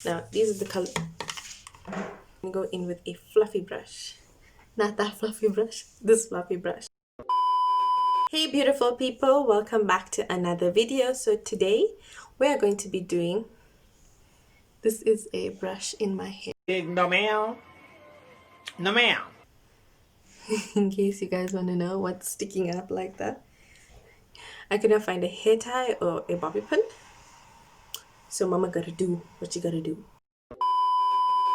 Now these are the colors. I'm going to go in with a fluffy brush. Not that fluffy brush, this fluffy brush. Hey beautiful people, welcome back to another video. So today we are going to be doing, this is a brush in my hair. No ma'am. No ma'am. In case you guys want to know what's sticking up like that. I couldn't find a hair tie or a bobby pin. So mama gotta do what you gotta do.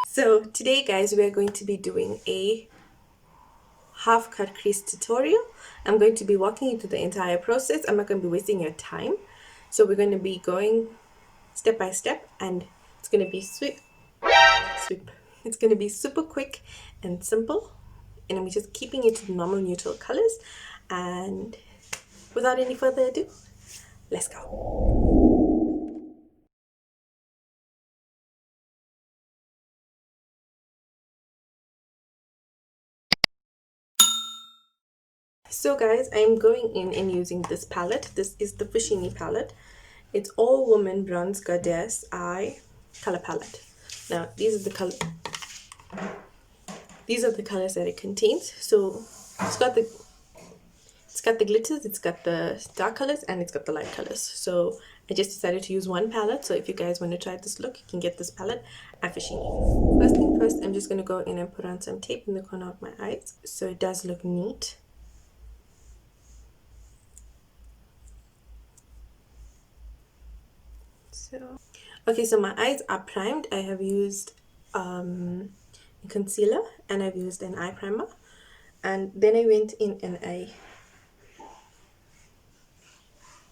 So today guys, we are going to be doing a half cut crease tutorial. I'm going to be walking you through the entire process. I'm not going to be wasting your time. So we're going to be going step by step, and it's going to be sweep. It's going to be super quick and simple, and I'm just keeping it to normal neutral colors. And without any further ado, let's go. So guys, I'm going in and using this palette. This is the Fushini palette. It's All Woman Bronze Goddess Eye color palette. Now these are the colors that it contains. So it's got the glitters, it's got the dark colors, and it's got the light colors. So I just decided to use one palette. So if you guys want to try this look, you can get this palette at Fushini. First thing first, I'm just going to go in and put on some tape in the corner of my eyes so it does look neat. Okay, so my eyes are primed. I have used a concealer and I've used an eye primer, and then I went in and I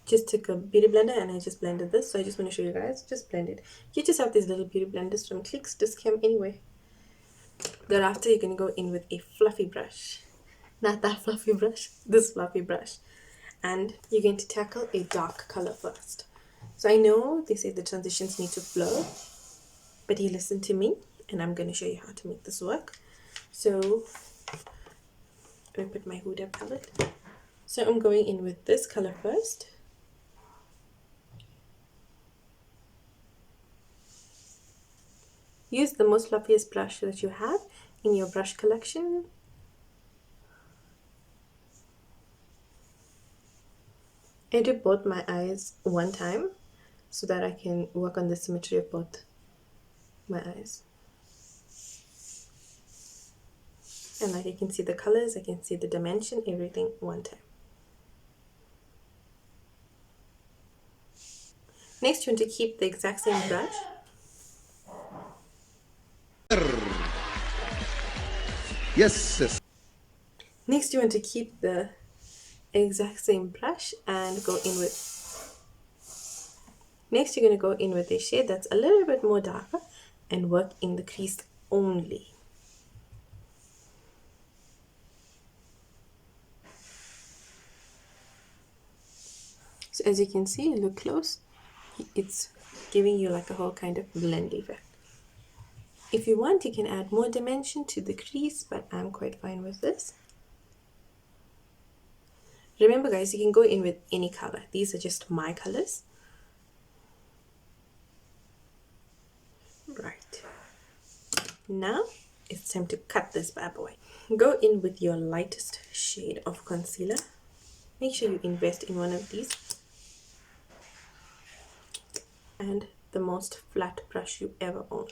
just took a beauty blender and I just blended this. So I just want to show you guys, just blend it. You just have these little beauty blenders from Clicks, just came anyway. Thereafter you're going to go in with a fluffy brush, not that fluffy brush, this fluffy brush, and you're going to tackle a dark color first. So I know they say the transitions need to flow, but you listen to me and I'm going to show you how to make this work. So I put my Huda palette. So I'm going in with this color first. Use the most fluffiest brush that you have in your brush collection. I do both my eyes one time so that I can work on the symmetry of both my eyes. And like I can see the colors, I can see the dimension, everything one time. Next, you want to keep the exact same brush. Yes. Next, you want to keep the exact same brush and go in with. Next, you're going to go in with a shade that's a little bit more darker and work in the crease only. So as you can see, look close, it's giving you like a whole kind of blend effect. If you want, you can add more dimension to the crease, but I'm quite fine with this. Remember guys, you can go in with any color. These are just my colors. Right. Now it's time to cut this bad boy. Go in with your lightest shade of concealer. Make sure you invest in one of these. And the most flat brush you ever own.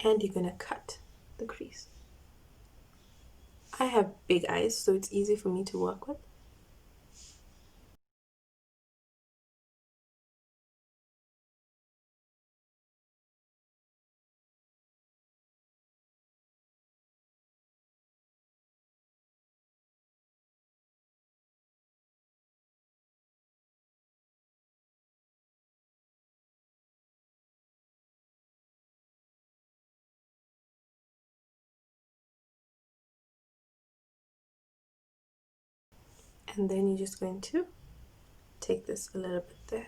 And you're gonna cut the crease. I have big eyes, so it's easy for me to work with. And then you're just going to take this a little bit there.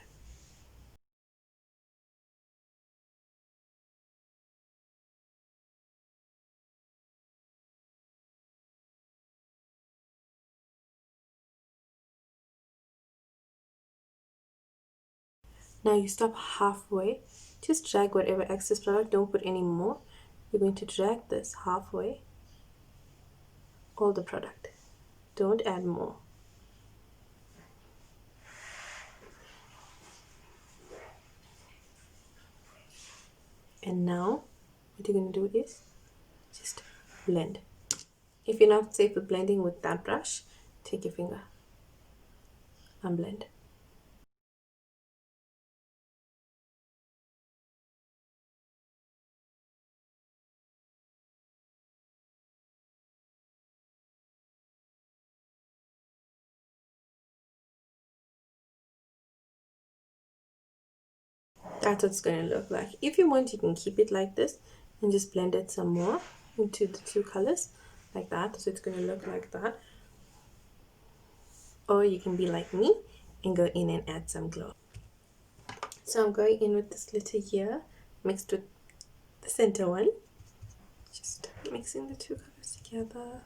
Now you stop halfway. Just drag whatever excess product, don't put any more. You're going to drag this halfway, all the product. Don't add more. And now what you're going to do is just blend. If you're not safe with blending with that brush, take your finger and blend. That's what it's going to look like. If you want, you can keep it like this and just blend it some more into the two colors like that. So it's going to look like that. Or you can be like me and go in and add some glow. So I'm going in with this glitter here mixed with the center one. Just mixing the two colors together.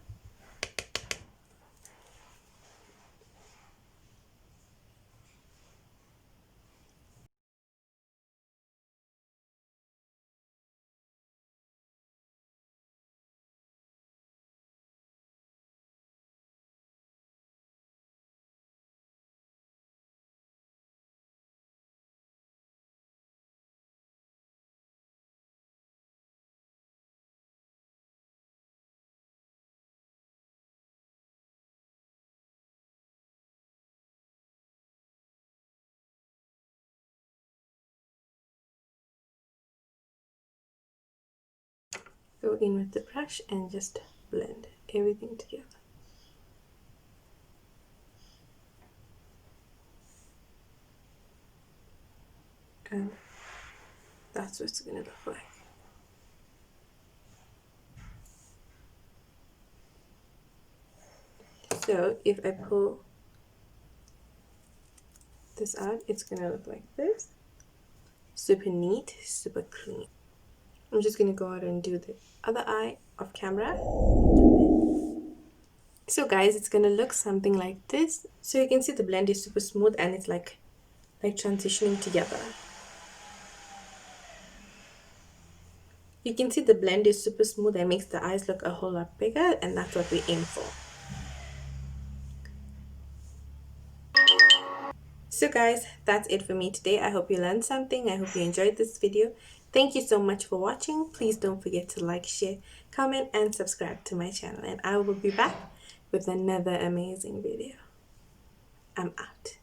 Go in with the brush and just blend everything together. And that's what it's going to look like. So if I pull this out, it's going to look like this. Super neat, super clean. I'm just going to go out and do the other eye off camera. So guys, it's going to look something like this. So you can see the blend is super smooth and it's like transitioning together. You can see the blend is super smooth and makes the eyes look a whole lot bigger, and that's what we aim for. So guys, that's it for me today. I hope you learned something. I hope you enjoyed this video. Thank you so much for watching. Please don't forget to like, share, comment, and subscribe to my channel. And I will be back with another amazing video. I'm out.